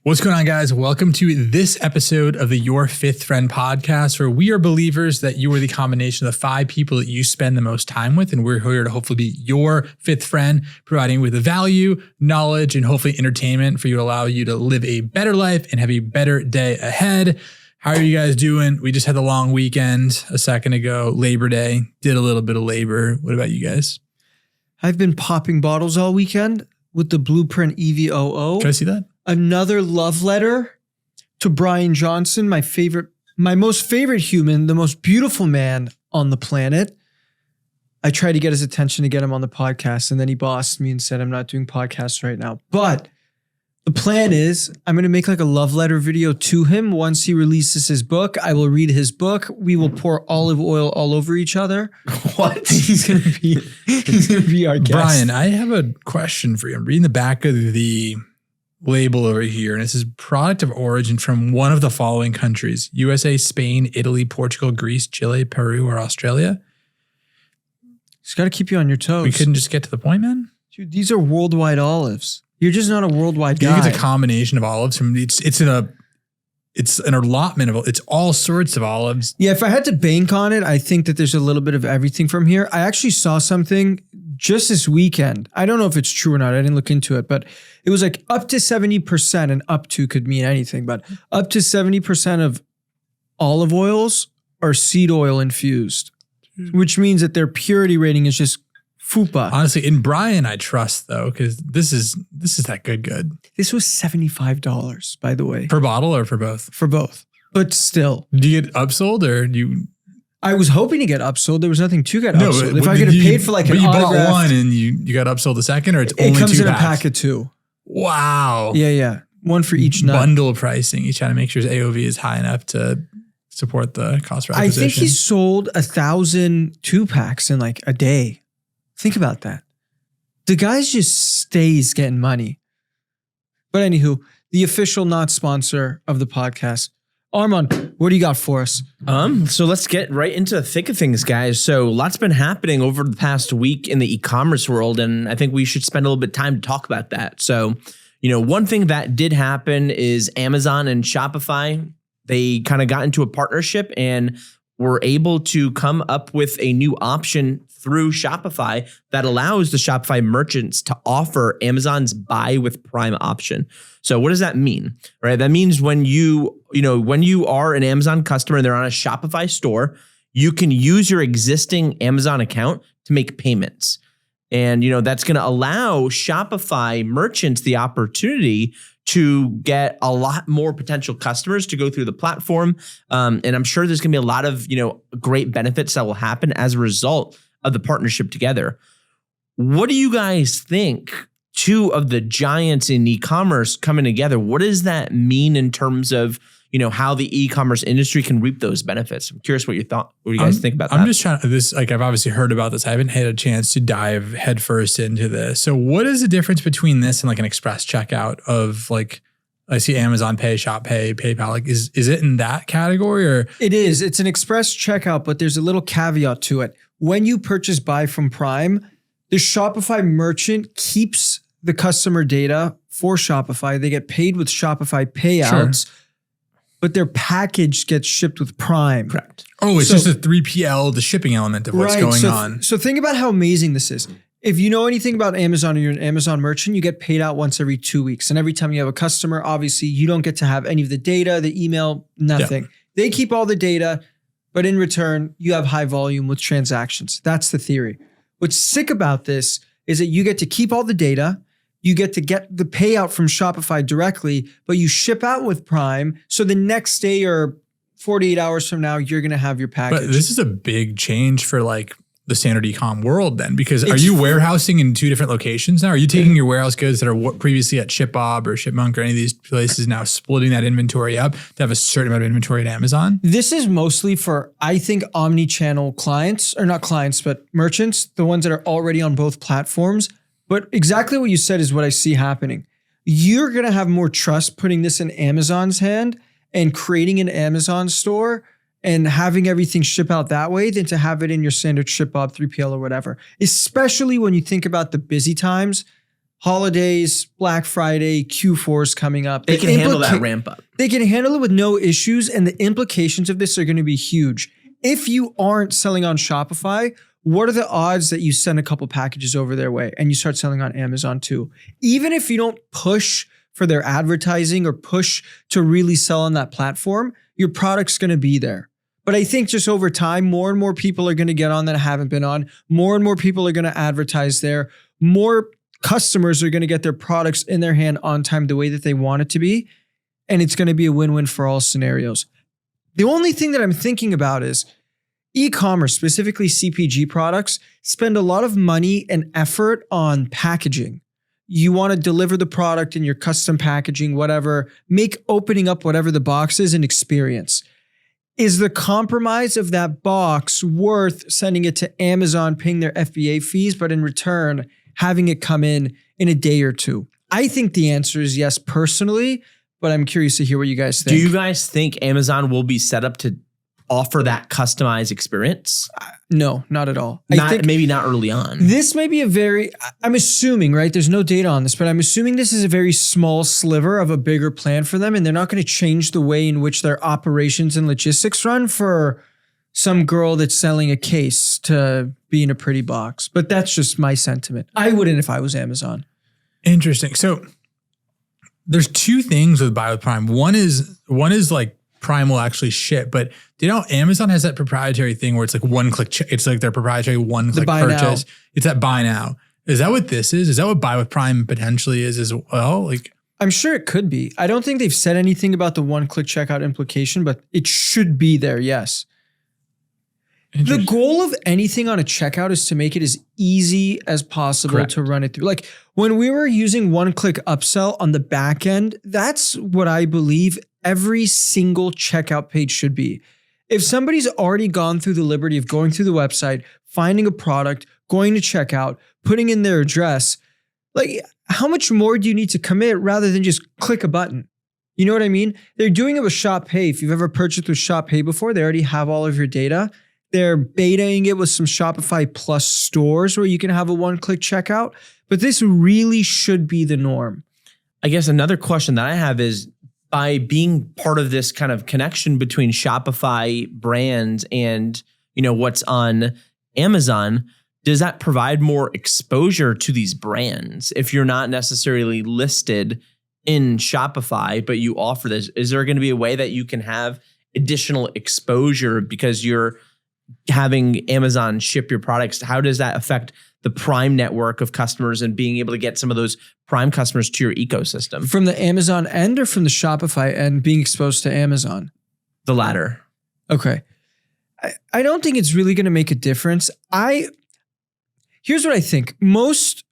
What's going on, guys? Welcome to this episode of the Your Fifth Friend podcast, where we are believers that you are the combination of the 5 people that you spend the most time with, and we're here to hopefully be your fifth friend, providing you with the value, knowledge, and hopefully entertainment for you to allow you to live a better life and have a better day ahead. How are you guys doing? We just had the long weekend a second ago, Labor Day, did a little bit of labor. What about you guys? I've been popping bottles all weekend with the Blueprint EVOO. Can I see that? Another love letter to Brian Johnson, my most favorite human, the most beautiful man on the planet. I tried to get his attention to get him on the podcast, and then he bossed me and said, I'm not doing podcasts right now. But the plan is I'm going to make like a love letter video to him. Once he releases his book, I will read his book. We will pour olive oil all over each other. What? He's going to be our guest. Brian, I have a question for you. I'm reading the back of the label over here, and it says product of origin from one of the following countries: USA, Spain, Italy, Portugal, Greece, Chile, Peru, or Australia. It's got to keep you on your toes. We couldn't just get to the point, man? Dude, these are worldwide olives. You're just not a worldwide guy. I think it's a combination of olives from it's an allotment of it's all sorts of olives. Yeah, if I had to bank on it, I think that there's a little bit of everything from here. I actually saw something just this weekend. I don't know if it's true or not. I didn't look into it, but it was like up to 70%, and up to could mean anything, but up to 70% of olive oils are seed oil infused, which means that their purity rating is just fupa. Honestly, in Brian, I trust though, because this is that good. This was $75, by the way. Per bottle or for both? For both. But still. Do you get upsold or do you? I was hoping to get upsold. There was nothing to get upsold. If I could have paid for like an autograph. But you bought one and you got upsold the second, or it's only 2 packs? It comes in a pack of 2. Wow. Yeah. One for each nut. Bundle pricing. You try to make sure his AOV is high enough to support the cost per acquisition. I think he sold 1,000 2-packs in like a day. Think about that. The guy just stays getting money. But anywho, the official not sponsor of the podcast. Arman, what do you got for us? So let's get right into the thick of things, guys. So lots been happening over the past week in the e-commerce world, and I think we should spend a little bit of time to talk about that. So, one thing that did happen is Amazon and Shopify, they kind of got into a partnership and were able to come up with a new option through Shopify that allows the Shopify merchants to offer Amazon's buy with Prime option. So what does that mean? Right? That means when you are an Amazon customer and they're on a Shopify store, you can use your existing Amazon account to make payments. And that's going to allow Shopify merchants the opportunity to get a lot more potential customers to go through the platform. And I'm sure there's going to be a lot of, great benefits that will happen as a result of the partnership together. What do you guys think? 2 of the giants in e-commerce coming together. What does that mean in terms of, how the e-commerce industry can reap those benefits? I'm curious what you guys think about that. I'm just trying to, I've obviously heard about this. I haven't had a chance to dive headfirst into this. So what is the difference between this and like an express checkout of like, I see Amazon Pay, Shop Pay, PayPal. Like is it in that category or? It is. It's an express checkout, but there's a little caveat to it. When you purchase buy from Prime, the Shopify merchant keeps the customer data for Shopify. They get paid with Shopify payouts. Sure. But their package gets shipped with Prime. Correct. Oh, it's just a 3PL, the shipping element of what's going on. So think about how amazing this is. If you know anything about Amazon or you're an Amazon merchant, you get paid out once every 2 weeks. And every time you have a customer, obviously you don't get to have any of the data, the email, nothing. Yeah. They keep all the data, but in return, you have high volume with transactions. That's the theory. What's sick about this is that you get to keep all the data. You get to get the payout from Shopify directly, but you ship out with Prime. So the next day or 48 hours from now, you're going to have your package. But this is a big change for like the standard e-com world then, because are you warehousing in 2 different locations now? Are you taking your warehouse goods that are previously at ShipBob or ShipMonk or any of these places now splitting that inventory up to have a certain amount of inventory at Amazon? This is mostly for, I think, omni-channel clients, or not clients, but merchants, the ones that are already on both platforms. But exactly what you said is what I see happening. You're going to have more trust putting this in Amazon's hand and creating an Amazon store and having everything ship out that way than to have it in your standard ShipBob, 3PL or whatever. Especially when you think about the busy times holidays, Black Friday, Q4 is coming up. They can handle that ramp up. They can handle it with no issues, and the implications of this are going to be huge. If you aren't selling on Shopify, what are the odds that you send a couple packages over their way and you start selling on Amazon too? Even if you don't push for their advertising or push to really sell on that platform, your product's going to be there. But I think just over time, more and more people are going to get on that haven't been on. More and more people are going to advertise there. More customers are going to get their products in their hand on time the way that they want it to be. And it's going to be a win-win for all scenarios. The only thing that I'm thinking about is e-commerce, specifically CPG products, spend a lot of money and effort on packaging. You want to deliver the product in your custom packaging, whatever, make opening up whatever the box is an experience. Is the compromise of that box worth sending it to Amazon, paying their FBA fees, but in return, having it come in a day or two? I think the answer is yes, personally, but I'm curious to hear what you guys think. Do you guys think Amazon will be set up to offer that customized experience? No, not at all. I think maybe not early on. This may be I'm assuming, right? There's no data on this, but I'm assuming this is a very small sliver of a bigger plan for them. And they're not going to change the way in which their operations and logistics run for some girl that's selling a case to be in a pretty box. But that's just my sentiment. I wouldn't if I was Amazon. Interesting. So there's two things with Buy with Prime. One is like Prime will actually ship, but do you know Amazon has that proprietary thing where it's like one click, it's like their proprietary one click purchase. Now. It's that buy now. Is that what this is? Is that what Buy with Prime potentially is as well? Like, I'm sure it could be. I don't think they've said anything about the one click checkout implication, but it should be there. Yes. The goal of anything on a checkout is to make it as easy as possible to run it through. Like when we were using one-click upsell on the back end, that's what I believe every single checkout page should be. If somebody's already gone through the liberty of going through the website, finding a product, going to checkout, putting in their address, like how much more do you need to commit rather than just click a button? You know what I mean? They're doing it with Shop Pay. If you've ever purchased with Shop Pay before, they already have all of your data. They're betaing it with some Shopify Plus stores where you can have a one-click checkout, but this really should be the norm. I guess another question that I have is, by being part of this kind of connection between Shopify brands and, you know, what's on Amazon, does that provide more exposure to these brands? If you're not necessarily listed in Shopify, but you offer this, is there going to be a way that you can have additional exposure because you're having Amazon ship your products? How does that affect the Prime network of customers and being able to get some of those Prime customers to your ecosystem? From the Amazon end or from the Shopify end, being exposed to Amazon? The latter. Okay. I don't think it's really going to make a difference. Here's what I think. Most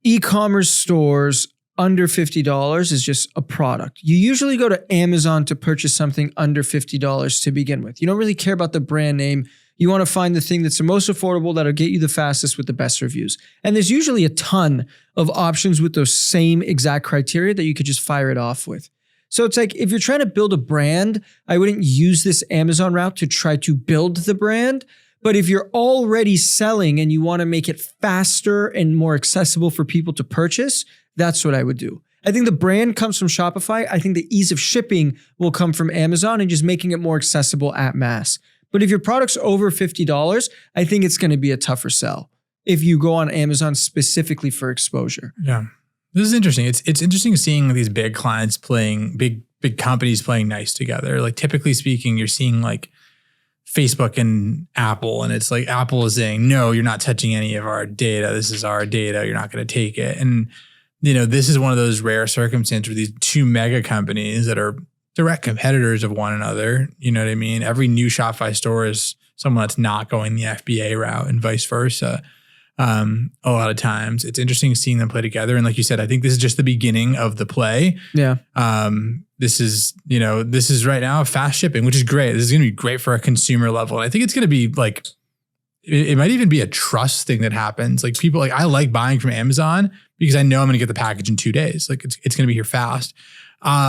e-commerce stores under $50 is just a product. You usually go to Amazon to purchase something under $50 to begin with. You don't really care about the brand name. You want to find the thing that's the most affordable, that'll get you the fastest with the best reviews. And there's usually a ton of options with those same exact criteria that you could just fire it off with. So it's like, if you're trying to build a brand, I wouldn't use this Amazon route to try to build the brand. But if you're already selling and you want to make it faster and more accessible for people to purchase, that's what I would do. I think the brand comes from Shopify. I think the ease of shipping will come from Amazon and just making it more accessible at mass. But if your product's over $50, I think it's going to be a tougher sell if you go on Amazon specifically for exposure. Yeah. This is interesting. It's interesting seeing these big clients playing, big companies playing nice together. Like typically speaking, you're seeing like Facebook and Apple, and it's like Apple is saying, no, you're not touching any of our data. This is our data. You're not going to take it. And, you know, this is one of those rare circumstances where these two mega companies that are direct competitors of one another. You know what I mean? Every new Shopify store is someone that's not going the FBA route and vice versa. A lot of times it's interesting seeing them play together. And like you said, I think this is just the beginning of the play. Yeah. This is right now fast shipping, which is great. This is going to be great for a consumer level. And I think it's going to be like, it might even be a trust thing that happens. Like people, like I like buying from Amazon because I know I'm going to get the package in 2 days. Like it's going to be here fast.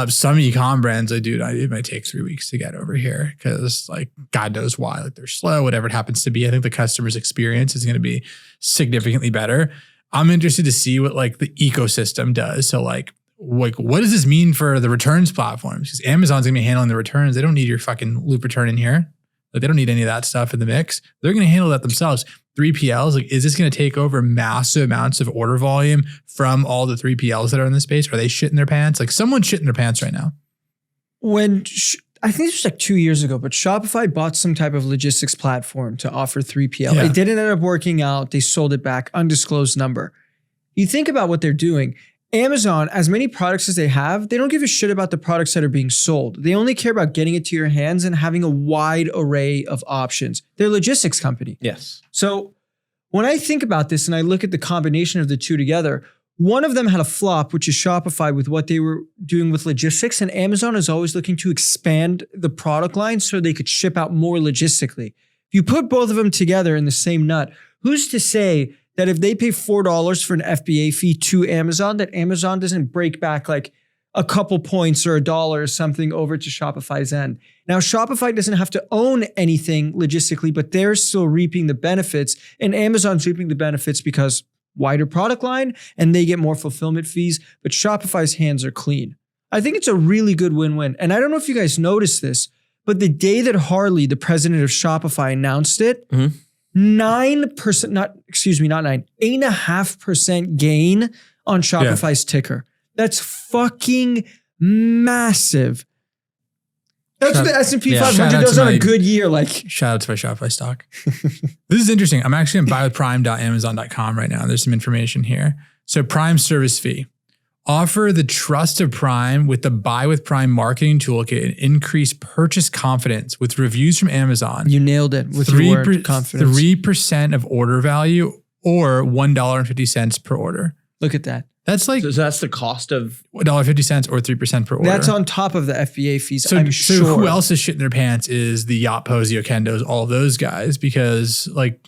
Some e-com brands, it might take 3 weeks to get over here because like God knows why, like they're slow, whatever it happens to be. I think the customer's experience is going to be significantly better. I'm interested to see what like the ecosystem does. So like what does this mean for the returns platforms? Because Amazon's gonna be handling the returns. They don't need your fucking loop return in here. Like they don't need any of that stuff in the mix. They're gonna handle that themselves. 3PLs, like is this gonna take over massive amounts of order volume from all the 3PLs that are in the space? Are they shitting their pants? Like someone's shitting their pants right now. I think this was like 2 years ago, but Shopify bought some type of logistics platform to offer 3PL. Yeah. It didn't end up working out. They sold it back, undisclosed number. You think about what they're doing. Amazon, as many products as they have, they don't give a shit about the products that are being sold. They only care about getting it to your hands and having a wide array of options. They're a logistics company. Yes. So when I think about this and I look at the combination of the two together, one of them had a flop, which is Shopify with what they were doing with logistics. And Amazon is always looking to expand the product line so they could ship out more logistically. If you put both of them together in the same nut, who's to say that if they pay $4 for an FBA fee to Amazon, that Amazon doesn't break back like a couple points or $1 or something over to Shopify's end? Now, Shopify doesn't have to own anything logistically, but they're still reaping the benefits, and Amazon's reaping the benefits because wider product line and they get more fulfillment fees, but Shopify's hands are clean. I think it's a really good win-win. And I don't know if you guys noticed this, but the day that Harley, the president of Shopify, announced it, 8.5% gain on Shopify's ticker. That's fucking massive. That's what the S&P 500 does on a good year. Like, shout out to my Shopify stock. This is interesting. I'm actually on buywithprime.amazon.com right now. There's some information here. So Prime service fee. Offer the trust of Prime with the Buy with Prime marketing toolkit and increase purchase confidence with reviews from Amazon. You nailed it with your word, confidence. 3% of order value or $1.50 per order. Look at that. That's like, So that's the cost of $1.50 or 3% per order. That's on top of the FBA fees, So, I'm so sure. who else is shitting their pants is the Yotpos, the Okendos, all of those guys, because like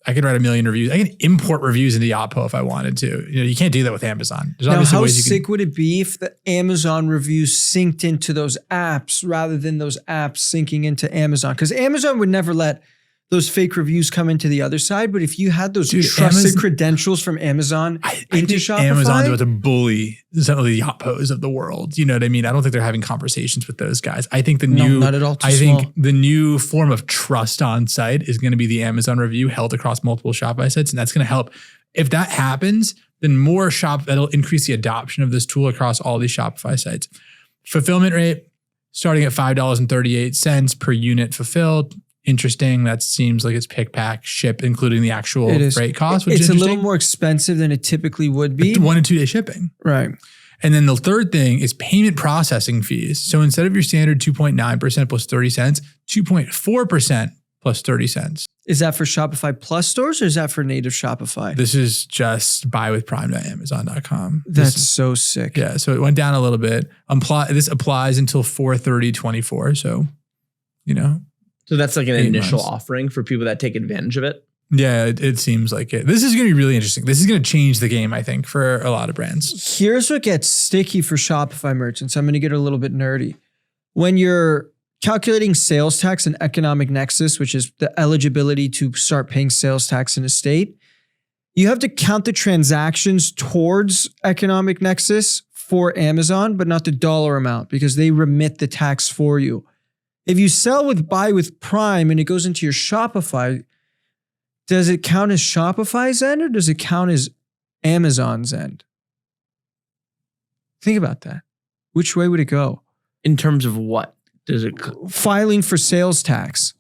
I could write 1 million reviews. I can import reviews into Yotpo if I wanted to. You know, you can't do that with Amazon. There's Now, obviously how ways you sick would it be if the Amazon reviews synced into those apps rather than those apps syncing into Amazon? Because Amazon would never let those fake reviews come into the other side. But if you had those trusted credentials from Amazon into Shopify. Amazon's about to bully some of the Yotpos of the world. You know what I mean? I don't think they're having conversations with those guys. I think not at all too small. think the new form of trust on site is going to be the Amazon review held across multiple Shopify sites. And that's going to help. If that happens, then that'll increase the adoption of this tool across all these Shopify sites. Fulfillment rate starting at $5.38 per unit fulfilled. Interesting. That seems like it's pick, pack, ship, including the actual freight cost, which is a little more expensive than it typically would be. 1 and 2 day shipping. Right. And then the third thing is payment processing fees. So instead of your standard 2.9% plus 30 cents, 2.4% plus 30 cents. Is that for Shopify Plus stores or is that for native Shopify? This is just buywithprime.amazon.com. That's so sick. Yeah. So it went down a little bit. This applies until 4/30/24. So, you know. So that's like an 8 initial months. offering for people that take advantage of it. Yeah, it seems like it. This is going to be really interesting. This is going to change the game, I think, for a lot of brands. Here's what gets sticky for Shopify merchants. I'm going to get a little bit nerdy. When you're calculating sales tax and economic nexus, which is the eligibility to start paying sales tax in a state, you have to count the transactions towards economic nexus for Amazon, but not the dollar amount because they remit the tax for you. If you sell with Buy with Prime and it goes into your Shopify, does it count as Shopify's end or does it count as Amazon's end? Think about that. Which way would it go? In terms of what? Does it Filing for sales tax.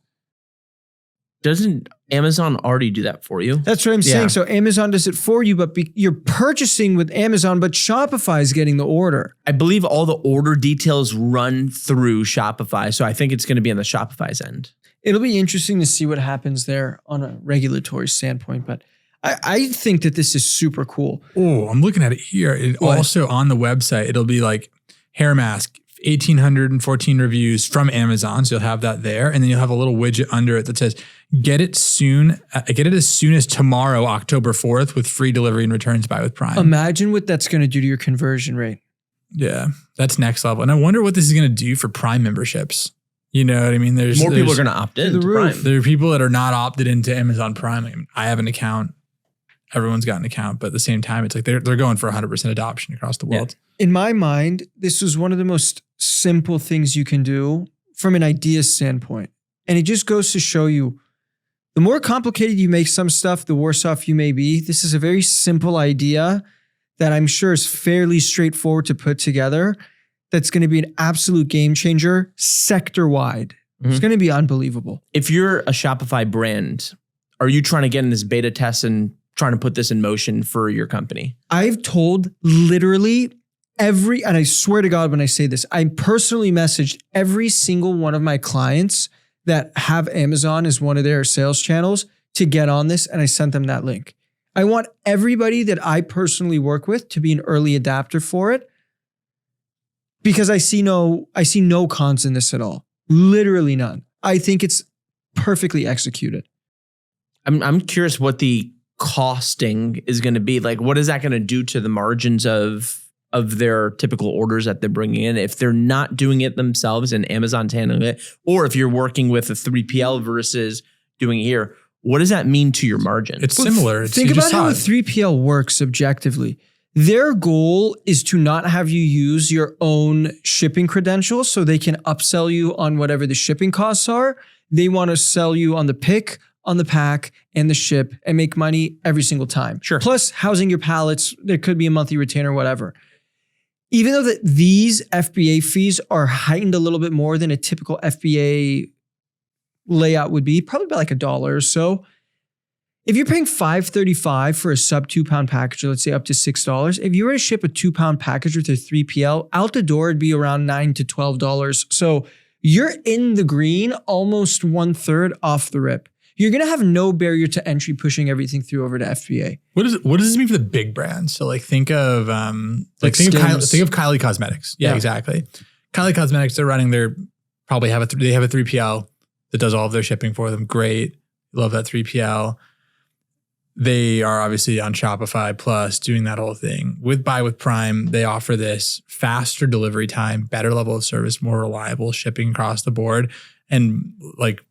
Doesn't Amazon already do that for you? That's what I'm saying. Yeah. So Amazon does it for you, but you're purchasing with Amazon, but Shopify is getting the order. I believe all the order details run through Shopify. So I think it's going to be on the Shopify's end. It'll be interesting to see what happens there on a regulatory standpoint, but I think that this is super cool. Oh, I'm looking at it here. Also on the website, it'll be like hair mask, 1,814 reviews from Amazon. So you'll have that there. And then you'll have a little widget under it that says, get it as soon as tomorrow, October 4th, with free delivery and returns by with Prime. Imagine what that's going to do to your conversion rate. Yeah, that's next level. And I wonder what this is going to do for Prime memberships. You know what I mean? More people are going to opt in to Prime. There are people that are not opted into Amazon Prime. I have an account. everyone's got an account, but at the same time, it's like they're going for 100% adoption across the world. Yeah. In my mind, this is one of the most simple things you can do from an idea standpoint. And it just goes to show you, the more complicated you make some stuff, the worse off you may be. This is a very simple idea that I'm sure is fairly straightforward to put together. That's going to be an absolute game changer sector-wide. It's going to be unbelievable. If you're a Shopify brand, are you trying to get in this beta test and trying to put this in motion for your company? I've told literally and I swear to God when I say this, I personally messaged every single one of my clients that have Amazon as one of their sales channels to get on this, and I sent them that link. I want everybody that I personally work with to be an early adapter for it, because I see no cons in this at all. Literally none. I think it's perfectly executed. I'm curious what the costing is going to be. Like, what is that going to do to the margins of their typical orders that they're bringing in if they're not doing it themselves and Amazon's handling it, or if you're working with a 3PL versus doing it here? What does that mean to your margin? It's similar. Think about how a 3PL works objectively. Their goal is to not have you use your own shipping credentials so they can upsell you on whatever the shipping costs are. They want to sell you on the pick, on the pack, and the ship, and make money every single time. Sure. Plus housing your pallets. There could be a monthly retainer, whatever. Even though that these FBA fees are heightened a little bit more than a typical FBA layout would be, probably by like $1 or so. If you're paying $5.35 for a sub 2 pound package, or let's say up to $6, if you were to ship a 2 pound package with a 3PL, out the door, it'd be around $9 to $12. So you're in the green almost 1/3 off the rip. You're going to have no barrier to entry pushing everything through over to FBA. What does this mean for the big brands? So think of Kylie Cosmetics. Yeah, exactly. Kylie Cosmetics, they're running they have a 3PL that does all of their shipping for them. Great. Love that 3PL. They are obviously on Shopify Plus doing that whole thing. With Buy with Prime, they offer this faster delivery time, better level of service, more reliable shipping across the board. And like,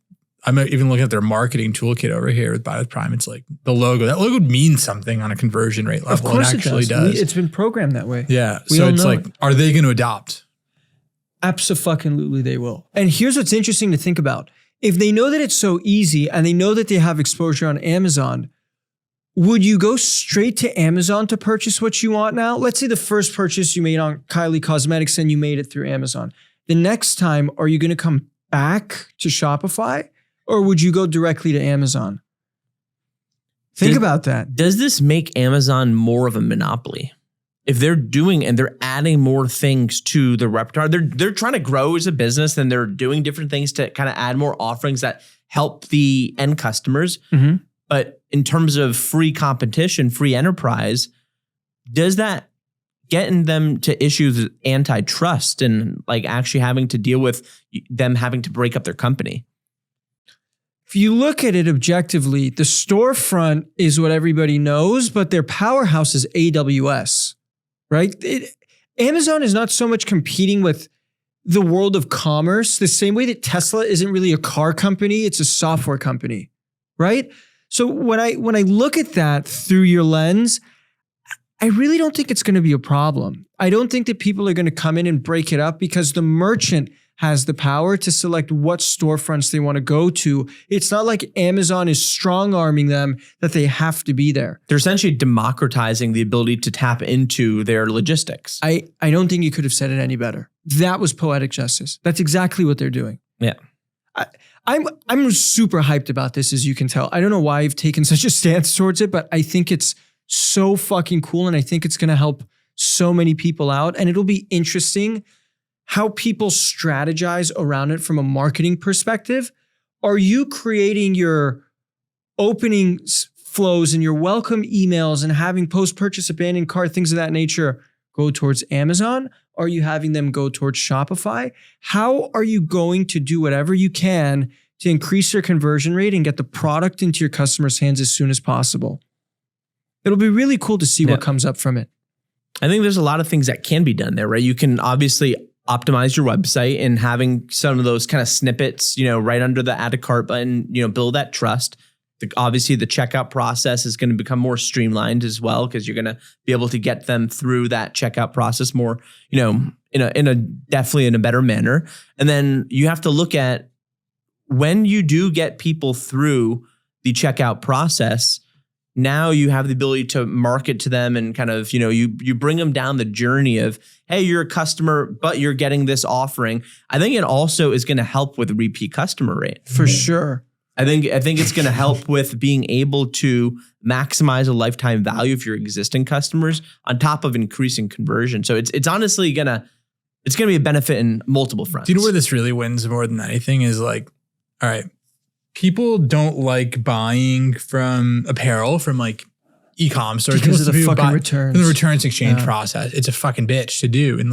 I'm even looking at their marketing toolkit over here with Buy with Prime. It's like the logo. That logo means something on a conversion rate level. Of course it actually does. It's been programmed that way. Yeah. So it's like, are they going to adopt? Abso-fucking-lutely they will. And here's what's interesting to think about. If they know that it's so easy and they know that they have exposure on Amazon, would you go straight to Amazon to purchase what you want now? Let's say the first purchase you made on Kylie Cosmetics and you made it through Amazon. The next time, are you going to come back to Shopify, or would you go directly to Amazon? Think about that. Does this make Amazon more of a monopoly? If they're doing and they're adding more things to the repertoire, they're trying to grow as a business, and they're doing different things to kind of add more offerings that help the end customers. Mm-hmm. But in terms of free competition, free enterprise, does that get in them to issues of antitrust and like actually having to deal with them having to break up their company? If you look at it objectively, the storefront is what everybody knows, but their powerhouse is AWS, right? Amazon is not so much competing with the world of commerce the same way that Tesla isn't really a car company, it's a software company, right? So when I look at that through your lens, I really don't think it's going to be a problem. I don't think that people are going to come in and break it up, because the merchant has the power to select what storefronts they want to go to. It's not like Amazon is strong-arming them that they have to be there. They're essentially democratizing the ability to tap into their logistics. I don't think you could have said it any better. That was poetic justice. That's exactly what they're doing. Yeah. I'm super hyped about this, as you can tell. I don't know why I've taken such a stance towards it, but I think it's so fucking cool, and I think it's going to help so many people out, and it'll be interesting how people strategize around it from a marketing perspective. Are you creating your opening flows and your welcome emails and having post-purchase abandoned cart, things of that nature, go towards Amazon? Are you having them go towards Shopify? How are you going to do whatever you can to increase your conversion rate and get the product into your customers' hands as soon as possible? It'll be really cool to see what comes up from it. I think there's a lot of things that can be done there, right? You can obviously optimize your website and having some of those kind of snippets, right under the add to cart button, build that trust. Obviously, the checkout process is going to become more streamlined as well, because you're going to be able to get them through that checkout process more, in a definitely in a better manner. And then you have to look at when you do get people through the checkout process. Now you have the ability to market to them and kind of, you bring them down the journey of, hey, you're a customer, but you're getting this offering. I think it also is going to help with repeat customer rate. For sure. I think it's going to help with being able to maximize a lifetime value of your existing customers on top of increasing conversion. So it's honestly going to be a benefit in multiple fronts. Do you know where this really wins more than anything is like, all right, people don't like buying from apparel from like e-com stores because of the fucking returns. The returns exchange process. It's a fucking bitch to do. And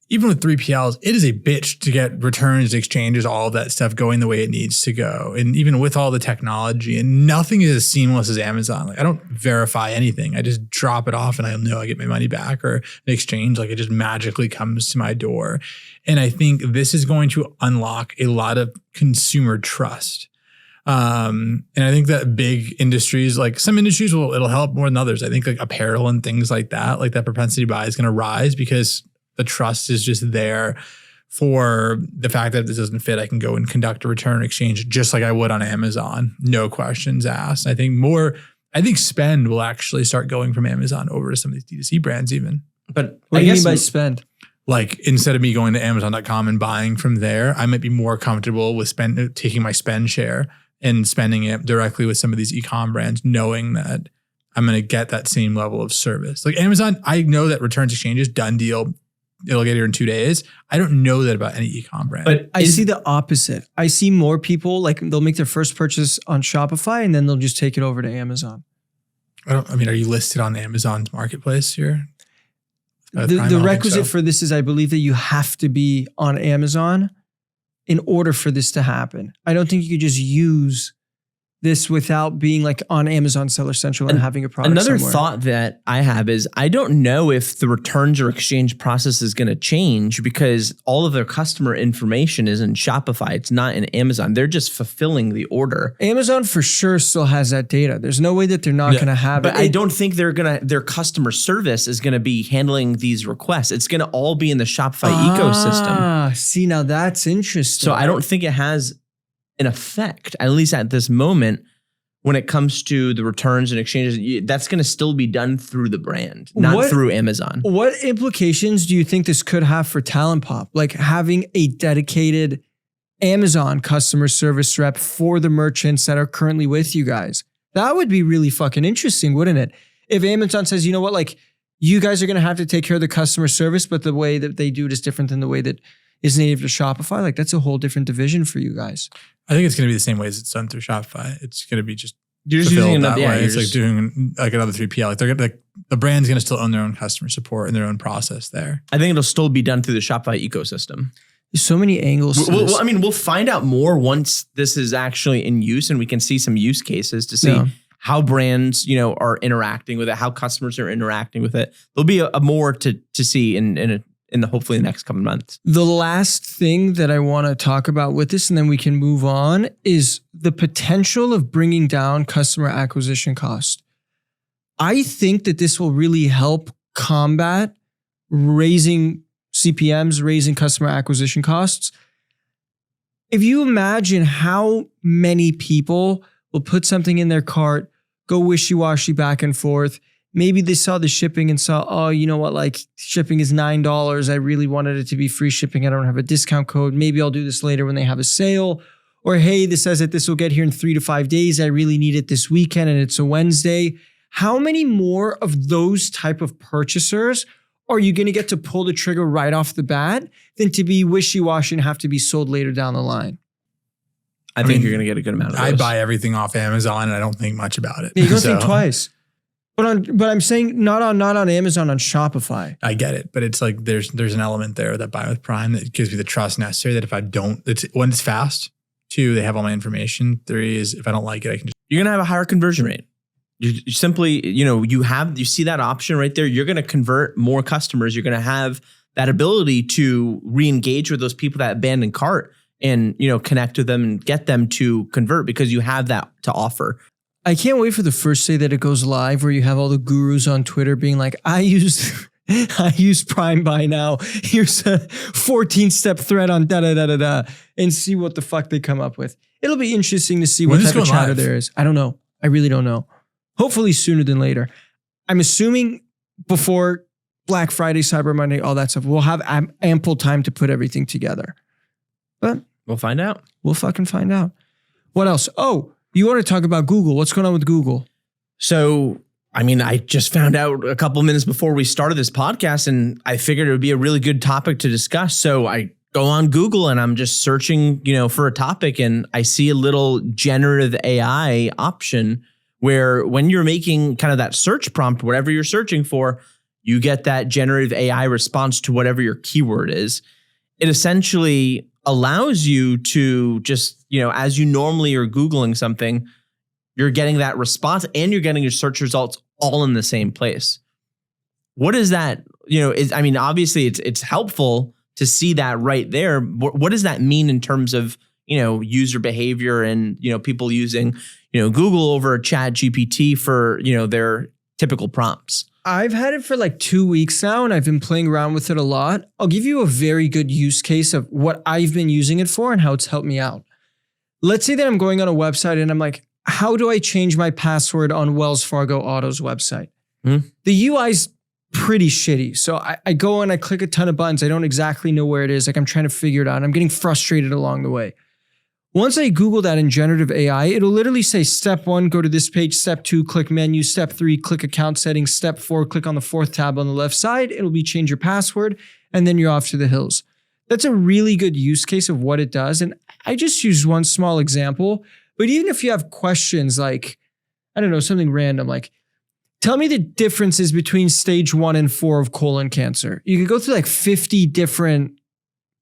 even with 3PLs, it is a bitch to get returns, exchanges, all of that stuff going the way it needs to go. And even with all the technology, and nothing is as seamless as Amazon. Like I don't verify anything. I just drop it off and I know I get my money back, or an exchange, like it just magically comes to my door. And I think this is going to unlock a lot of consumer trust. And I think that big industries, like some industries it'll help more than others. I think like apparel and things like that propensity buy is going to rise because the trust is just there for the fact that if this doesn't fit, I can go and conduct a return exchange just like I would on Amazon. No questions asked. I think spend will actually start going from Amazon over to some of these D2C brands even. But what do you mean by spend? Like instead of me going to Amazon.com and buying from there, I might be more comfortable with taking my spend share and spending it directly with some of these e-com brands, knowing that I'm going to get that same level of service. Like Amazon, I know that returns exchanges, done deal. It'll get here in 2 days. I don't know that about any e-com brand. But I see the opposite. I see more people like they'll make their first purchase on Shopify and then they'll just take it over to Amazon. Are you listed on Amazon's marketplace here? The requisite for this is I believe that you have to be on Amazon in order for this to happen. I don't think you could just use this without being like on Amazon Seller Central and having a product Another somewhere. thought that I have is I don't know if the returns or exchange process is going to change because all of their customer information is in Shopify. It's not in Amazon. They're just fulfilling the order. Amazon for sure still has that data. There's no way that they're not going to have it. But I don't think their customer service is going to be handling these requests. It's going to all be in the Shopify ecosystem. See, now that's interesting. So I don't think it has an effect, at least at this moment, when it comes to the returns and exchanges. That's going to still be done through the brand, not through Amazon. What implications do you think this could have for TalentPop? Like having a dedicated Amazon customer service rep for the merchants that are currently with you guys. That would be really fucking interesting, wouldn't it? If Amazon says, you know what, like you guys are going to have to take care of the customer service, but the way that they do it is different than the way that is native to Shopify. Like that's a whole different division for you guys. I think it's going to be the same way as it's done through Shopify. It's going to be just you're just using another way. It's like doing like another 3PL. Like they're going to the brand's going to still own their own customer support and their own process there. I think it'll still be done through the Shopify ecosystem. There's so many angles. Well, I mean, we'll find out more once this is actually in use and we can see some use cases to see how brands, are interacting with it, how customers are interacting with it. There'll be a more to see in the hopefully the next couple months. The last thing that I want to talk about with this, and then we can move on, is the potential of bringing down customer acquisition cost. I think that this will really help combat raising CPMs, raising customer acquisition costs. If you imagine how many people will put something in their cart, go wishy-washy back and forth. Maybe they saw the shipping and saw, oh, you know what, like shipping is $9. I really wanted it to be free shipping. I don't have a discount code. Maybe I'll do this later when they have a sale. Or, hey, this says that this will get here in 3 to 5 days. I really need it this weekend and it's a Wednesday. How many more of those type of purchasers are you going to get to pull the trigger right off the bat than to be wishy-washy and have to be sold later down the line? I think you're going to get a good amount of those. I buy everything off Amazon and I don't think much about it. You don't think twice. But I'm saying not on Amazon, on Shopify. I get it, but it's like there's an element there that buy with Prime that gives me the trust necessary that if I don't, one, it's fast. 2, they have all my information. 3 is if I don't like it, I can just. You're gonna have a higher conversion rate. You simply, you see that option right there. You're gonna convert more customers. You're gonna have that ability to re-engage with those people that abandoned cart and, connect with them and get them to convert because you have that to offer. I can't wait for the first day that it goes live where you have all the gurus on Twitter being like, I use Prime Buy now. Here's a 14-step thread on da-da-da-da-da and see what the fuck they come up with. It'll be interesting to see what type of chatter there is. I don't know. I really don't know. Hopefully sooner than later. I'm assuming before Black Friday, Cyber Monday, all that stuff, we'll have ample time to put everything together. But we'll find out. We'll fucking find out. What else? Oh, you want to talk about Google. What's going on with Google? So, I just found out a couple minutes before we started this podcast, and I figured it would be a really good topic to discuss. So I go on Google and I'm just searching, for a topic, and I see a little generative AI option where when you're making kind of that search prompt, whatever you're searching for, you get that generative AI response to whatever your keyword is. It essentially allows you to just, as you normally are Googling something, you're getting that response and you're getting your search results all in the same place. What is that? Obviously it's helpful to see that right there. What does that mean in terms of, user behavior and, people using, Google over ChatGPT for, their typical prompts? I've had it for like 2 weeks now and I've been playing around with it a lot. I'll give you a very good use case of what I've been using it for and how it's helped me out. Let's say that I'm going on a website and I'm like, how do I change my password on Wells Fargo Auto's website? The UI's pretty shitty. So I go and I click a ton of buttons. I don't exactly know where it is. Like I'm trying to figure it out. I'm getting frustrated along the way. Once I Google that in generative AI, it'll literally say step 1, go to this page. Step 2, click menu. Step 3, click account settings. Step 4, click on the 4th tab on the left side. It'll be change your password and then you're off to the hills. That's a really good use case of what it does. And I just used one small example, but even if you have questions like, I don't know, something random, like tell me the differences between stage 1 and 4 of colon cancer. You could go through like 50 different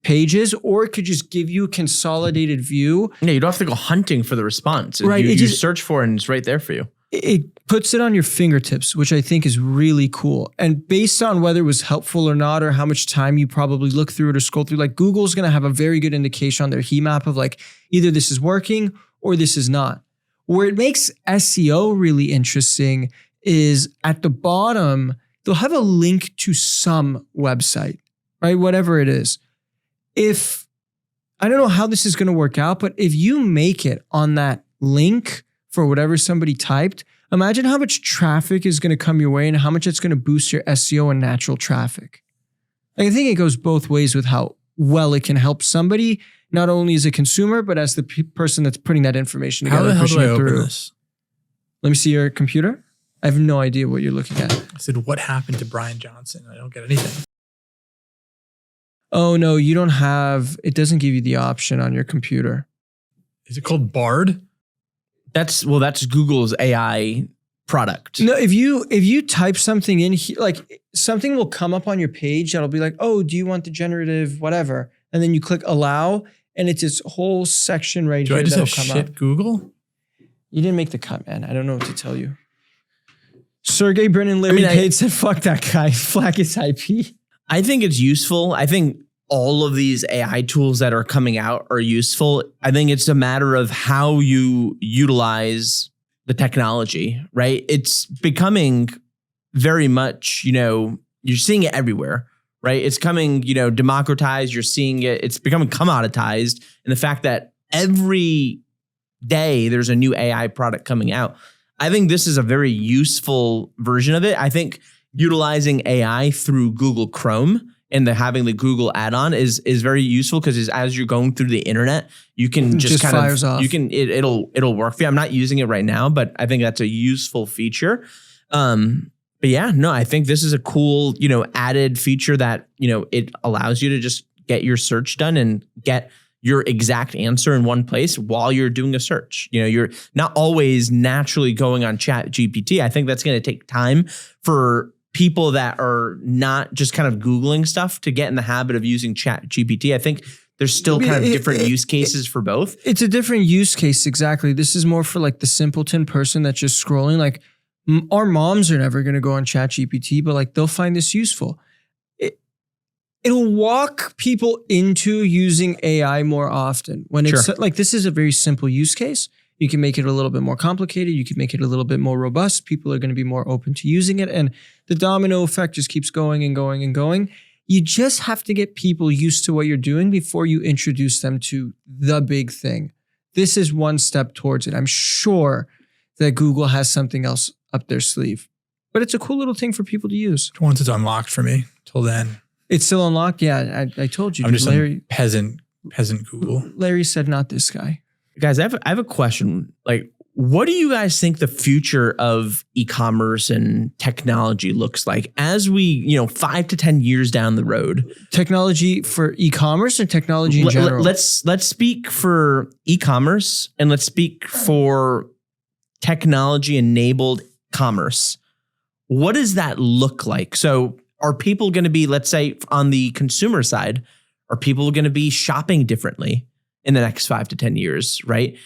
pages, or it could just give you a consolidated view. Yeah, you don't have to go hunting for the response. Right. You search for it and it's right there for you. It puts it on your fingertips, which I think is really cool. And based on whether it was helpful or not, or how much time you probably look through it or scroll through, like Google's going to have a very good indication on their heat map of like, either this is working or this is not. Where it makes SEO really interesting is at the bottom, they'll have a link to some website, right? Whatever it is. If, I don't know how this is going to work out, but if you make it on that link for whatever somebody typed, imagine how much traffic is going to come your way and how much it's going to boost your SEO and natural traffic. Like, I think it goes both ways with how well it can help somebody, not only as a consumer, but as the person that's putting that information together. How the hell do I open this? Let me see your computer. I have no idea what you're looking at. I said, what happened to Brian Johnson? I don't get anything. Oh, no, you don't have, it doesn't give you the option on your computer. Is it called Bard? That's Google's AI product. No, if you type something in, like something will come up on your page that'll be like, oh, do you want the generative whatever? And then you click allow and it's this whole section right here that'll come up. Google? You didn't make the cut, man. I don't know what to tell you. Sergey Brin, Larry Page said, fuck that guy, flag his IP. I think it's useful. I think all of these AI tools that are coming out are useful. I think it's a matter of how you utilize the technology, right? It's becoming very much, you're seeing it everywhere, right? It's coming, democratized. You're seeing it. It's becoming commoditized. And the fact that every day there's a new AI product coming out. I think this is a very useful version of it. I think utilizing AI through Google Chrome and having the Google add-on is very useful because as you're going through the internet, you can just kind fires off. You can it'll work for you. I'm not using it right now, but I think that's a useful feature. But yeah, no, I think this is a cool, added feature that, it allows you to just get your search done and get your exact answer in one place while you're doing a search. You're not always naturally going on ChatGPT. I think that's going to take time for people that are not just kind of Googling stuff to get in the habit of using ChatGPT. I think there's still kind of different use cases for both. It's a different use case. Exactly. This is more for like the simpleton person that's just scrolling. Like our moms are never going to go on ChatGPT, but like they'll find this useful. It'll walk people into using AI more often. When it's like, this is a very simple use case. You can make it a little bit more complicated. You can make it a little bit more robust. People are going to be more open to using it. And the domino effect just keeps going and going and going. You just have to get people used to what you're doing before you introduce them to the big thing. This is one step towards it. I'm sure that Google has something else up their sleeve, but it's a cool little thing for people to use. Once it's unlocked for me, till then. It's still unlocked? Yeah, I told you. I'm just Larry, peasant Google. Larry said not this guy. Guys, I have a question. Like, what do you guys think the future of e-commerce and technology looks like as we, 5 to 10 years down the road? Technology for e-commerce or technology in general? Let's speak for e-commerce and let's speak for technology-enabled commerce. What does that look like? So are people going to be, let's say on the consumer side, are people going to be shopping differently in the next 5 to 10 years, right?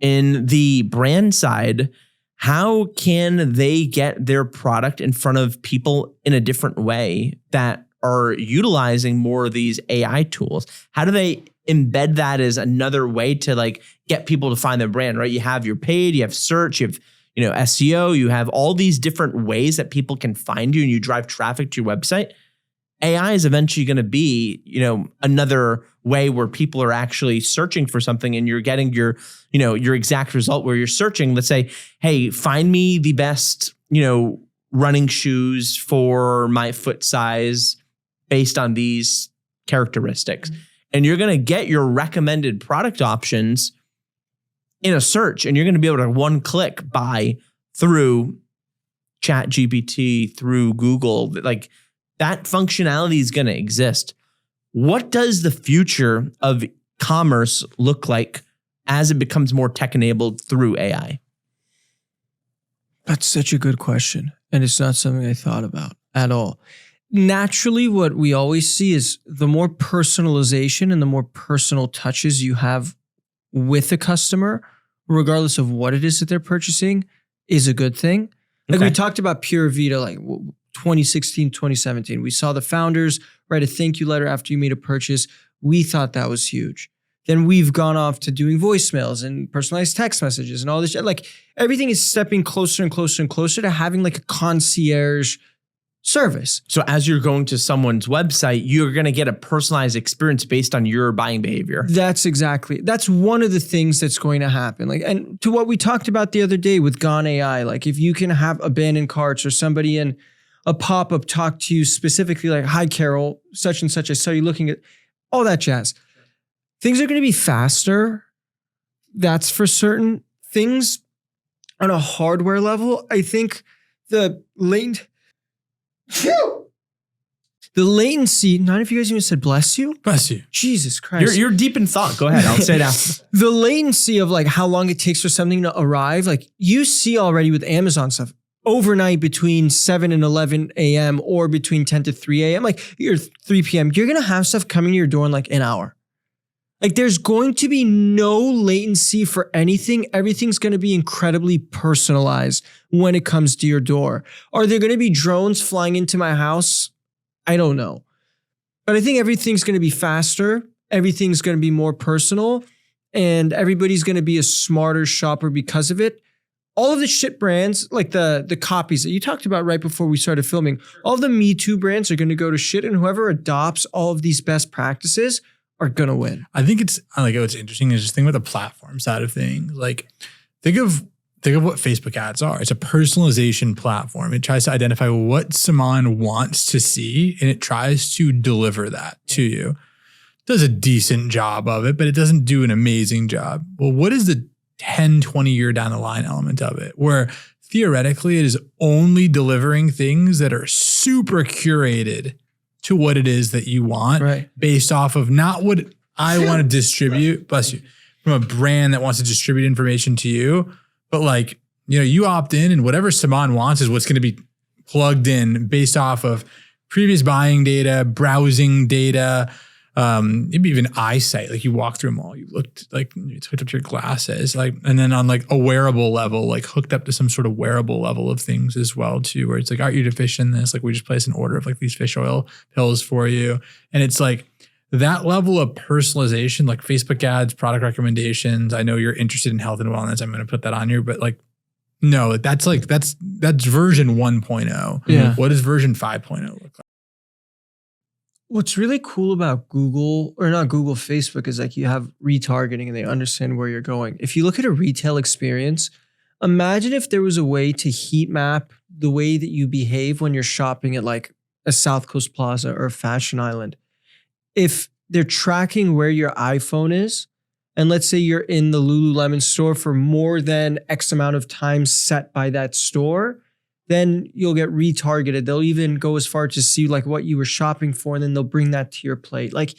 In the brand side, how can they get their product in front of people in a different way that are utilizing more of these AI tools? How do they embed that as another way to like get people to find their brand, right? You have your paid, you have search, you have SEO, you have all these different ways that people can find you and you drive traffic to your website. AI is eventually going to be, another way where people are actually searching for something and you're getting your exact result where you're searching. Let's say, hey, find me the best, running shoes for my foot size based on these characteristics. Mm-hmm. And you're going to get your recommended product options in a search, and you're going to be able to one click buy through ChatGPT, through Google. Like that functionality is going to exist. What does the future of commerce look like as it becomes more tech-enabled through AI? That's such a good question. And it's not something I thought about at all. Naturally, what we always see is the more personalization and the more personal touches you have with a customer, regardless of what it is that they're purchasing, is a good thing. Like we talked about Pure Vita, like 2016, 2017. We saw the founders write a thank you letter after you made a purchase. We thought that was huge. Then we've gone off to doing voicemails and personalized text messages and all this. Like everything is stepping closer and closer and closer to having like a concierge service. So as you're going to someone's website, you're going to get a personalized experience based on your buying behavior. That's one of the things that's going to happen. Like, and to what we talked about the other day with Gone AI, like if you can have abandoned carts or somebody in a pop-up talk to you specifically like, hi, Carol, such and such, I saw you looking at all that jazz. Things are going to be faster. That's for certain. Things on a hardware level, I think the latency, none of you guys even said bless you? Bless you. Jesus Christ. You're deep in thought. Go ahead. I'll say it after. The latency of like how long it takes for something to arrive, like you see already with Amazon stuff, overnight between 7 and 11 a.m. or between 10 to 3 a.m., like you're 3 p.m., you're going to have stuff coming to your door in like an hour. Like there's going to be no latency for anything. Everything's going to be incredibly personalized when it comes to your door. Are there going to be drones flying into my house? I don't know. But I think everything's going to be faster. Everything's going to be more personal. And everybody's going to be a smarter shopper because of it. All of the shit brands, like the copies that you talked about right before we started filming, all of the Me Too brands are going to go to shit. And whoever adopts all of these best practices are going to win. I think what's interesting is just think about the platform side of things. Like think of what Facebook ads are. It's a personalization platform. It tries to identify what Saman wants to see and it tries to deliver that to you. It does a decent job of it, but it doesn't do an amazing job. Well, what is the 10, 20 year down the line element of it where theoretically it is only delivering things that are super curated to what it is that you want, right, based off of not what I want to distribute, bless you, from a brand that wants to distribute information to you, but like, you opt in and whatever Saman wants is what's going to be plugged in based off of previous buying data, browsing data, maybe even eyesight. Like you walk through a mall, you looked like you hooked up to your glasses, like, and then on like a wearable level, like hooked up to some sort of wearable level of things as well too, where it's like, are you deficient in this? Like we just place an order of like these fish oil pills for you. And it's like that level of personalization, like Facebook ads, product recommendations. I know you're interested in health and wellness. I'm going to put that on you, but like, no, that's version 1.0. Yeah. What does version 5.0 look like? What's really cool about Google, or not Google, Facebook, is like you have retargeting and they understand where you're going. If you look at a retail experience, imagine if there was a way to heat map the way that you behave when you're shopping at like a South Coast Plaza or a Fashion Island. If they're tracking where your iPhone is, and let's say you're in the Lululemon store for more than X amount of time set by that store, then you'll get retargeted. They'll even go as far to see like what you were shopping for, and then they'll bring that to your plate. Like,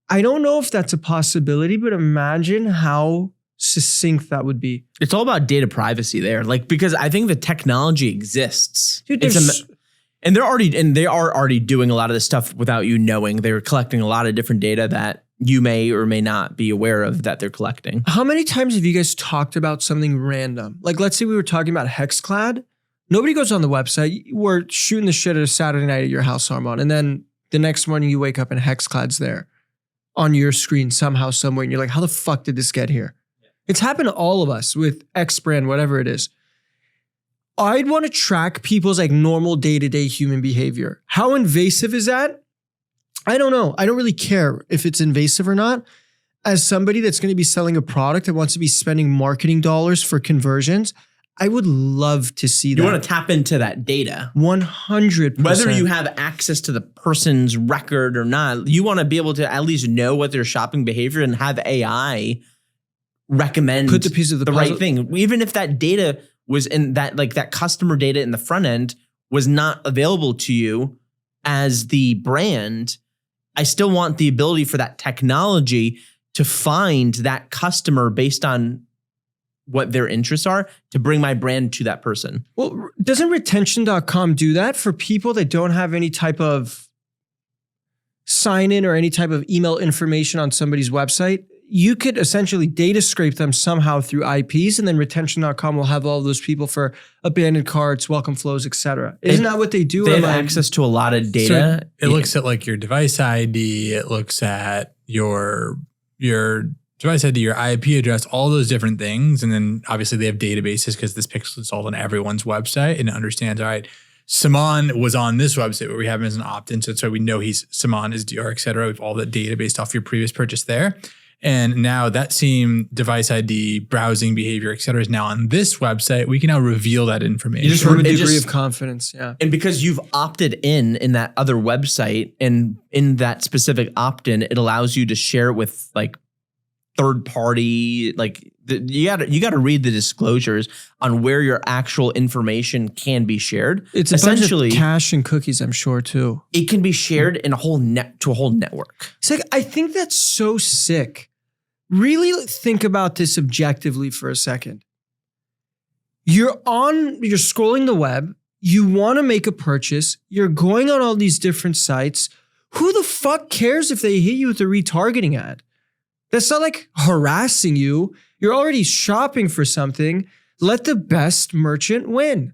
I don't know if that's a possibility, but imagine how succinct that would be. It's all about data privacy there. Like, because I think the technology exists. Dude, and they are already doing a lot of this stuff without you knowing. They're collecting a lot of different data that you may or may not be aware of that they're collecting. How many times have you guys talked about something random? Like, let's say we were talking about Hexclad. Nobody goes on the website. We're shooting the shit at a Saturday night at your house, Arman. And then the next morning you wake up and Hexclad's there on your screen somehow, somewhere. And you're like, how the fuck did this get here? Yeah. It's happened to all of us with X brand, whatever it is. I'd want to track people's like normal day-to-day human behavior. How invasive is that? I don't know. I don't really care if it's invasive or not. As somebody that's going to be selling a product that wants to be spending marketing dollars for conversions, I would love to see that. You want to tap into that data. 100%. Whether you have access to the person's record or not, you want to be able to at least know what their shopping behavior and have AI recommend put the piece of the right thing. Even if that data was in that, like that customer data in the front end was not available to you as the brand, I still want the ability for that technology to find that customer based on what their interests are to bring my brand to that person. Well, doesn't retention.com do that for people that don't have any type of sign in or any type of email information on somebody's website? You could essentially data scrape them somehow through IPs, and then retention.com will have all those people for abandoned carts, welcome flows, etc. Isn't that what they do? They have access to a lot of data. So it looks at like your device ID. It looks at your device ID, your IP address, all those different things. And then obviously they have databases because this pixel is installed on everyone's website and it understands, all right, Saman was on this website where we have him as an opt-in. So we know he's Saman Izadiyar, et cetera. We have all that data based off your previous purchase there. And now that same device ID, browsing behavior, et cetera, is now on this website. We can now reveal that information. You just want a degree of confidence. Yeah. And because you've opted in that other website and in that specific opt-in, it allows you to share it with like third party, like you got to read the disclosures on where your actual information can be shared. It's essentially cache and cookies, I'm sure too. It can be shared in a whole network. It's like, I think that's so sick. Really think about this objectively for a second. You're scrolling the web. You want to make a purchase. You're going on all these different sites. Who the fuck cares if they hit you with a retargeting ad? That's not like harassing you. You're already shopping for something. Let the best merchant win.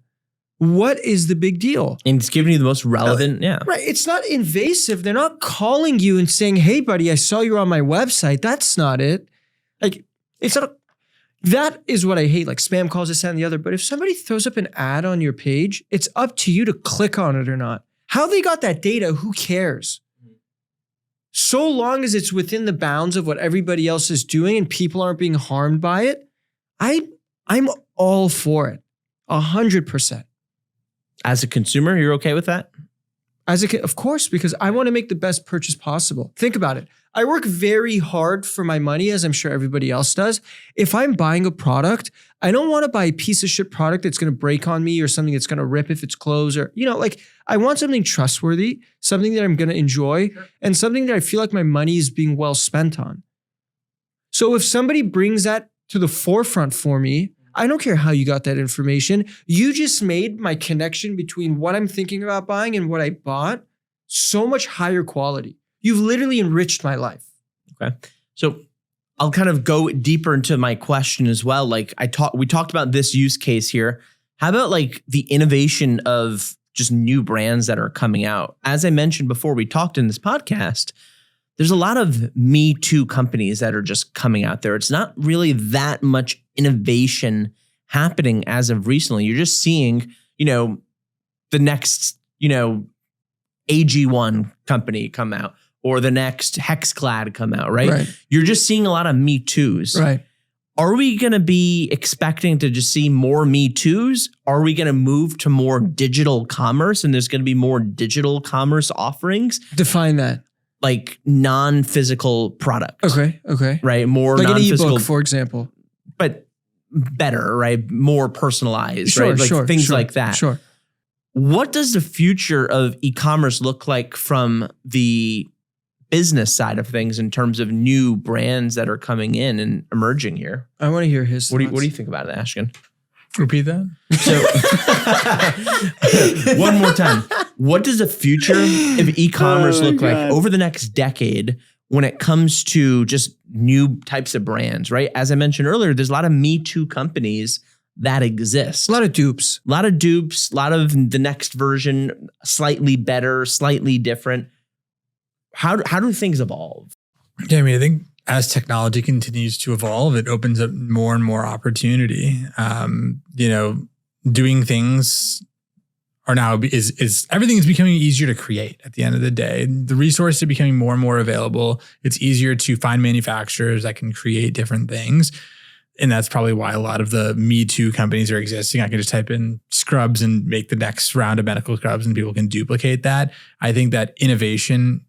What is the big deal? And it's giving you the most relevant, Right. It's not invasive. They're not calling you and saying, hey, buddy, I saw you on my website. That's not it. Like, it's not. That is what I hate. Like spam calls, this, that, and the other. But if somebody throws up an ad on your page, it's up to you to click on it or not. How they got that data, who cares? So long as it's within the bounds of what everybody else is doing and people aren't being harmed by it, I'm all for it. 100%. As a consumer, you're okay with that? Of course, because I want to make the best purchase possible. Think about it. I work very hard for my money, as I'm sure everybody else does. If I'm buying a product, I don't want to buy a piece of shit product that's going to break on me or something that's going to rip if it's closed or, like I want something trustworthy, something that I'm going to enjoy, and something that I feel like my money is being well spent on. So if somebody brings that to the forefront for me, I don't care how you got that information. You just made my connection between what I'm thinking about buying and what I bought so much higher quality. You've literally enriched my life. Okay. So I'll kind of go deeper into my question as well. Like we talked about this use case here. How about like the innovation of just new brands that are coming out? As I mentioned before, we talked in this podcast, there's a lot of Me Too companies that are just coming out there. It's not really that much innovation happening as of recently. You're just seeing, the next, AG1 company come out or the next Hexclad come out, right? You're just seeing a lot of Me Too's. Right. Are we going to be expecting to just see more Me Too's? Are we going to move to more digital commerce and there's going to be more digital commerce offerings? Define that. Like non-physical products. Okay. Right? More like non-physical. An ebook, for example. But better, right? More personalized, sure, right? Like things like that. Sure. What does the future of e-commerce look like from the business side of things in terms of new brands that are coming in and emerging here? I want to hear his What do you think about it, Ashkan? Repeat that. So one more time. What does the future of e-commerce look like over the next decade when it comes to just new types of brands, right? As I mentioned earlier, there's a lot of Me Too companies that exist. A lot of dupes. A lot of the next version, slightly better, slightly different. How do things evolve? Yeah, I mean, I think as technology continues to evolve, it opens up more and more opportunity. Doing things are now is everything is becoming easier to create at the end of the day. The resources are becoming more and more available. It's easier to find manufacturers that can create different things. And that's probably why a lot of the Me Too companies are existing. I can just type in scrubs and make the next round of medical scrubs and people can duplicate that. I think that innovation,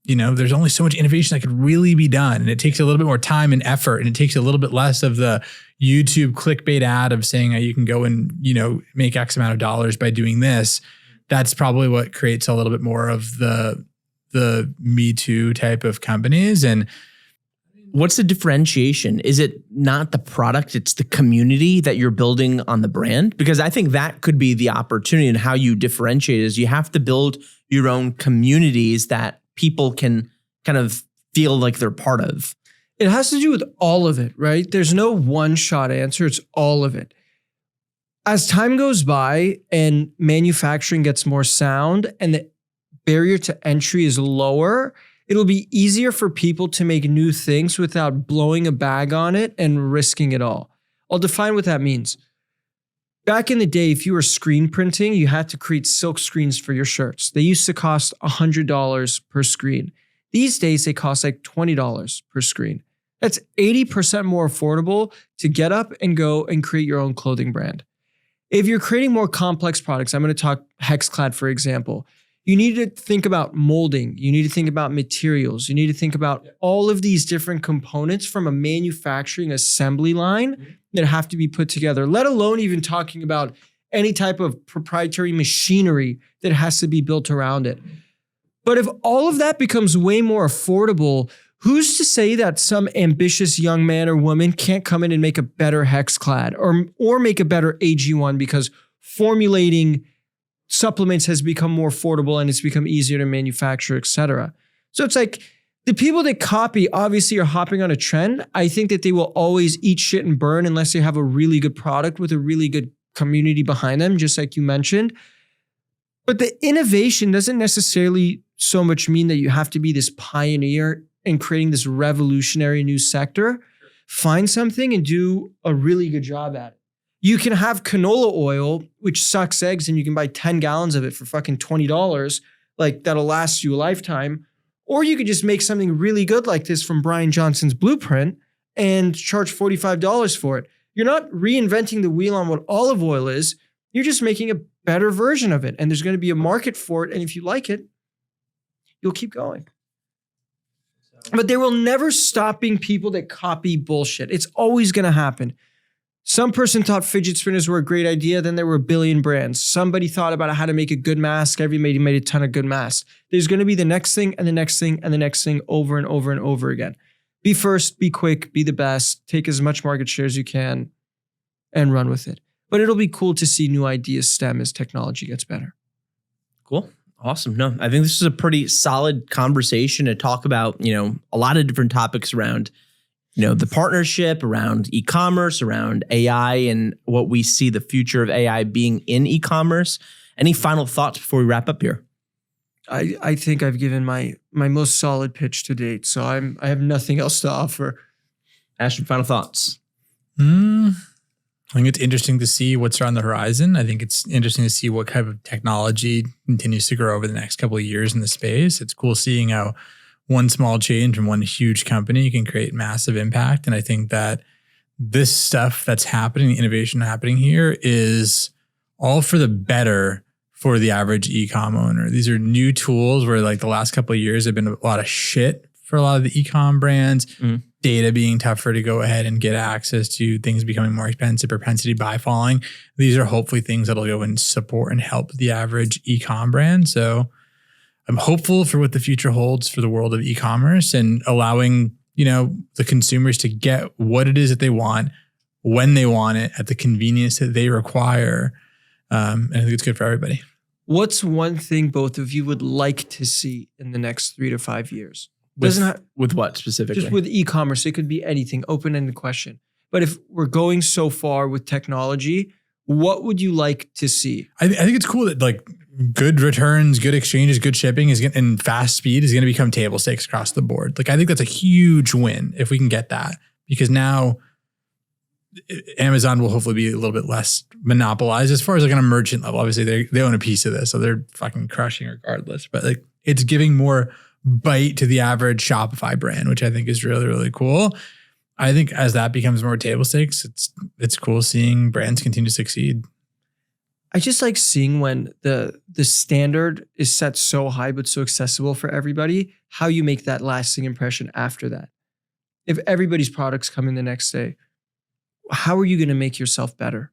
there's only so much innovation that could really be done. And it takes a little bit more time and effort. And it takes a little bit less of the YouTube clickbait ad of saying you can go and, make X amount of dollars by doing this. That's probably what creates a little bit more of the Me Too type of companies. And what's the differentiation? Is it not the product, it's the community that you're building on the brand? Because I think that could be the opportunity, and how you differentiate is you have to build your own communities that people can kind of feel like they're part of. It has to do with all of it, right? There's no one-shot answer. It's all of it. As time goes by and manufacturing gets more sound and the barrier to entry is lower, it'll be easier for people to make new things without blowing a bag on it and risking it all. I'll define what that means. Back in the day, if you were screen printing, you had to create silk screens for your shirts. They used to cost $100 per screen. These days, they cost like $20 per screen. That's 80% more affordable to get up and go and create your own clothing brand. If you're creating more complex products, I'm going to talk Hexclad, for example. You need to think about molding. You need to think about materials. You need to think about all of these different components from a manufacturing assembly line that have to be put together, let alone even talking about any type of proprietary machinery that has to be built around it. But if all of that becomes way more affordable, who's to say that some ambitious young man or woman can't come in and make a better Hexclad or make a better AG1 because formulating supplements has become more affordable and it's become easier to manufacture, et cetera. So it's like the people that copy obviously are hopping on a trend. I think that they will always eat shit and burn unless they have a really good product with a really good community behind them, just like you mentioned. But the innovation doesn't necessarily so much mean that you have to be this pioneer in creating this revolutionary new sector. Find something and do a really good job at it. You can have canola oil, which sucks eggs, and you can buy 10 gallons of it for fucking $20. Like that'll last you a lifetime. Or you could just make something really good like this from Brian Johnson's blueprint and charge $45 for it. You're not reinventing the wheel on what olive oil is. You're just making a better version of it. And there's going to be a market for it. And if you like it, you'll keep going. But there will never stop being people that copy bullshit. It's always going to happen. Some person thought fidget spinners were a great idea. Then there were a billion brands. Somebody thought about how to make a good mask. Everybody made a ton of good masks. There's going to be the next thing and the next thing and the next thing over and over and over again. Be first, be quick, be the best, take as much market share as you can and run with it. But it'll be cool to see new ideas stem as technology gets better. Cool. Awesome. No, I think this is a pretty solid conversation to talk about, a lot of different topics around, the partnership, around e-commerce, around AI, and what we see the future of AI being in e-commerce. Any final thoughts before we wrap up here? I think I've given my most solid pitch to date, so I have nothing else to offer. Ashton, final thoughts? I think it's interesting to see what's around the horizon. I think it's interesting to see what kind of technology continues to grow over the next couple of years in the space. It's cool seeing how one small change from one huge company can create massive impact. And I think that this stuff that's happening, the innovation happening here, is all for the better for the average e-com owner. These are new tools where like the last couple of years have been a lot of shit for a lot of the e-com brands. Data being tougher to go ahead and get access to, things becoming more expensive, propensity buy falling. These are hopefully things that'll go and support and help the average e-com brand. So I'm hopeful for what the future holds for the world of e-commerce and allowing, the consumers to get what it is that they want, when they want it, at the convenience that they require. And I think it's good for everybody. What's one thing both of you would like to see in the next 3 to 5 years? With what specifically? Just with e-commerce. It could be anything, open-ended question. But if we're going so far with technology, what would you like to see? I think it's cool that like good returns, good exchanges, good shipping and fast speed is going to become table stakes across the board. Like I think that's a huge win if we can get that, because now Amazon will hopefully be a little bit less monopolized as far as like on a merchant level. Obviously they own a piece of this, so they're fucking crushing regardless. But like it's giving more bite to the average Shopify brand, which I think is really, really cool. I think as that becomes more table stakes, it's cool seeing brands continue to succeed. I just like seeing when the standard is set so high but so accessible for everybody, how you make that lasting impression after that. If everybody's products come in the next day, how are you going to make yourself better?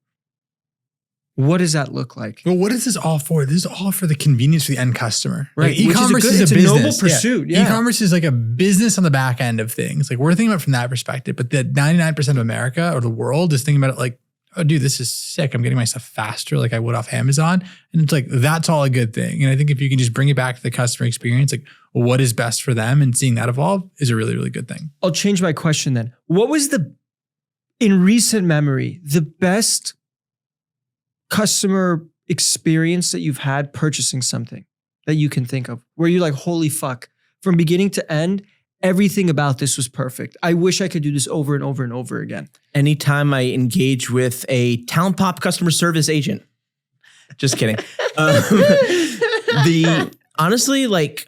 What does that look like? Well, what is this all for? This is all for the convenience for the end customer. Right. Like, e-commerce is a business. Noble pursuit. Yeah. E-commerce is like a business on the back end of things. Like we're thinking about it from that perspective, but the 99% of America or the world is thinking about it like, oh, dude, this is sick. I'm getting my stuff faster like I would off Amazon. And it's like, that's all a good thing. And I think if you can just bring it back to the customer experience, like what is best for them and seeing that evolve is a really, really good thing. I'll change my question then. What was in recent memory, the best customer experience that you've had purchasing something that you can think of, where you're like, holy fuck, from beginning to end, everything about this was perfect. I wish I could do this over and over and over again. Anytime I engage with a TalentPop customer service agent. Just kidding. Honestly, like,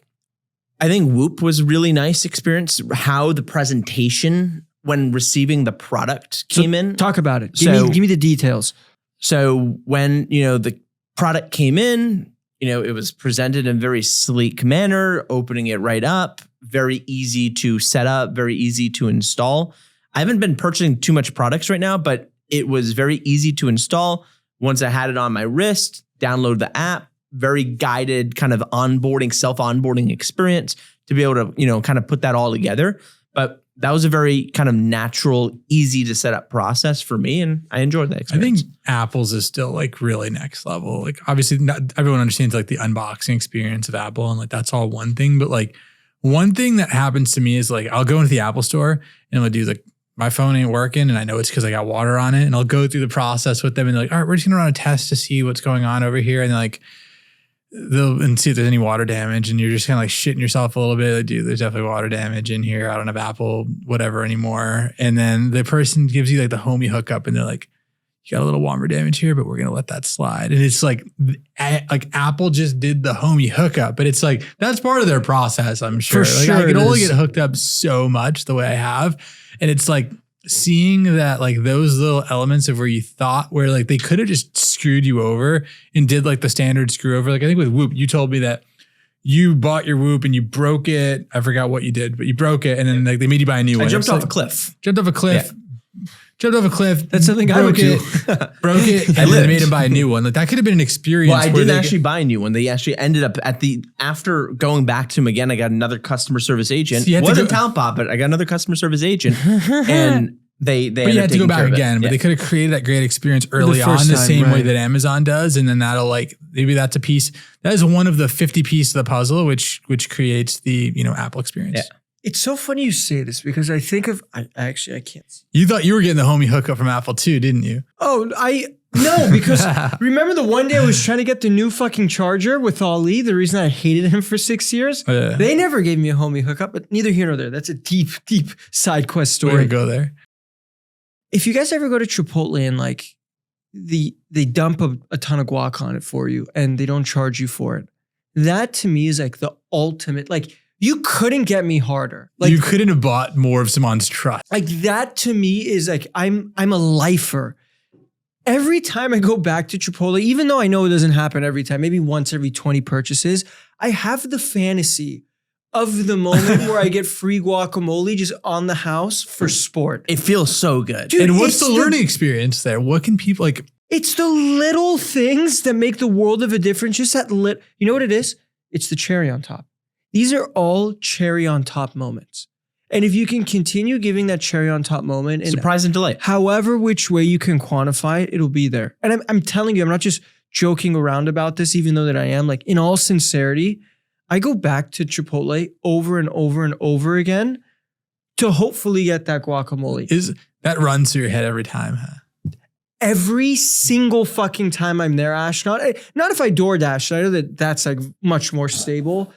I think Whoop was a really nice experience. How the presentation when receiving the product came in. Talk about it. Give me the details. So when, the product came in, it was presented in a very sleek manner, opening it right up, very easy to set up, very easy to install. I haven't been purchasing too much products right now, but it was very easy to install. Once I had it on my wrist, download the app, very guided kind of onboarding, self-onboarding experience to be able to, kind of put that all together. But that was a very kind of natural, easy to set up process for me. And I enjoyed that experience. I think Apple's is still like really next level. Like obviously not everyone understands like the unboxing experience of Apple and like that's all one thing. But like one thing that happens to me is like I'll go into the Apple store and I'll do like my phone ain't working and I know it's because I got water on it. And I'll go through the process with them and they're like, all right, we're just gonna run a test to see what's going on over here. And they're like, and see if there's any water damage, and you're just kind of like shitting yourself a little bit. Like, dude, there's definitely water damage in here. I don't have Apple, whatever anymore. And then the person gives you like the homey hookup, and they're like, "You got a little water damage here, but we're gonna let that slide." And it's like Apple just did the homey hookup, but it's like that's part of their process, I'm sure. For like sure I can only get hooked up so much the way I have, and it's like seeing that like those little elements of where you thought where like they could have just screwed you over and did like the standard screw over. Like I think with Whoop, you told me that you bought your Whoop and you broke it. I forgot what you did, but you broke it and then like they made you buy a new one. I jumped off a cliff. Jumped off a cliff. That's something I would do. Broke it. And then they made him buy a new one. Like that could have been an experience. Well, I didn't actually buy a new one. They actually ended up after going back to him again, I got another customer service agent. So wasn't TalentPop, but I got another customer service agent. And they But you had to go back again, but they could have created that great experience early on the same way that Amazon does. And then that'll maybe that's a piece, that is one of the 50 pieces of the puzzle, which creates the, Apple experience. Yeah. It's so funny you say this because I think of, I can't. You thought you were getting the homie hookup from Apple too, didn't you? Oh, no, because remember the one day I was trying to get the new fucking charger with Ali, the reason I hated him for 6 years? Yeah. They never gave me a homie hookup, but neither here nor there. That's a deep, deep side quest story. We're gonna go there. If you guys ever go to Chipotle and they dump a ton of guac on it for you and they don't charge you for it, that to me is the ultimate, you couldn't get me harder. You couldn't have bought more of Saman's trust. That to me is I'm a lifer. Every time I go back to Chipotle, even though I know it doesn't happen every time, maybe once every 20 purchases, I have the fantasy of the moment where I get free guacamole just on the house for sport. It feels so good. Dude, and what's the learning experience there? What can people It's the little things that make the world of a difference. Just you know what it is? It's the cherry on top. These are all cherry on top moments. And if you can continue giving that cherry on top moment and surprise and delight, however which way you can quantify it, it'll be there. And I'm telling you, I'm not just joking around about this, even though that I am. In all sincerity, I go back to Chipotle over and over and over again to hopefully get that guacamole. That runs through your head every time, huh? Every single fucking time I'm there, Ash. Not if I DoorDash. I know that that's much more stable.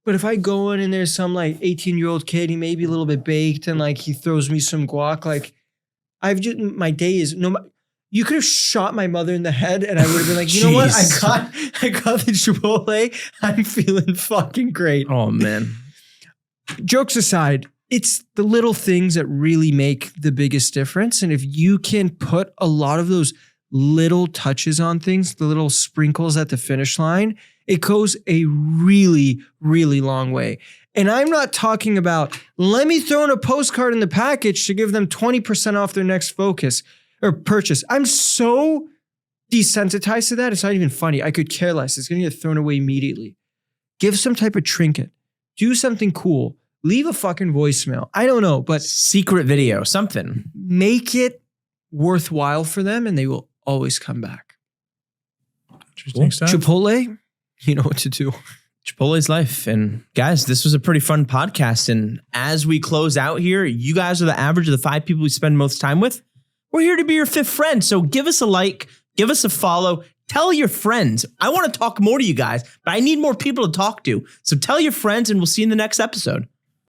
But if I go in and there's some 18-year-old kid, he may be a little bit baked and he throws me some guac, my day is you could have shot my mother in the head and I would have been you know what? I got the Chipotle. I'm feeling fucking great. Oh man. Jokes aside, it's the little things that really make the biggest difference. And if you can put a lot of those little touches on things, the little sprinkles at the finish line, it goes a really, really long way. And I'm not talking about, let me throw in a postcard in the package to give them 20% off their next focus or purchase. I'm so desensitized to that. It's not even funny. I could care less. It's going to get thrown away immediately. Give some type of trinket. Do something cool. Leave a fucking voicemail. I don't know, but secret video, something. Make it worthwhile for them and they will always come back. Interesting stuff. Chipotle, you know what to do. Chipotle's life. And guys, this was a pretty fun podcast. And as we close out here, you guys are the average of the 5 people we spend most time with. We're here to be your 5th friend. So give us a like, give us a follow, tell your friends. I want to talk more to you guys, but I need more people to talk to. So tell your friends and we'll see you in the next episode.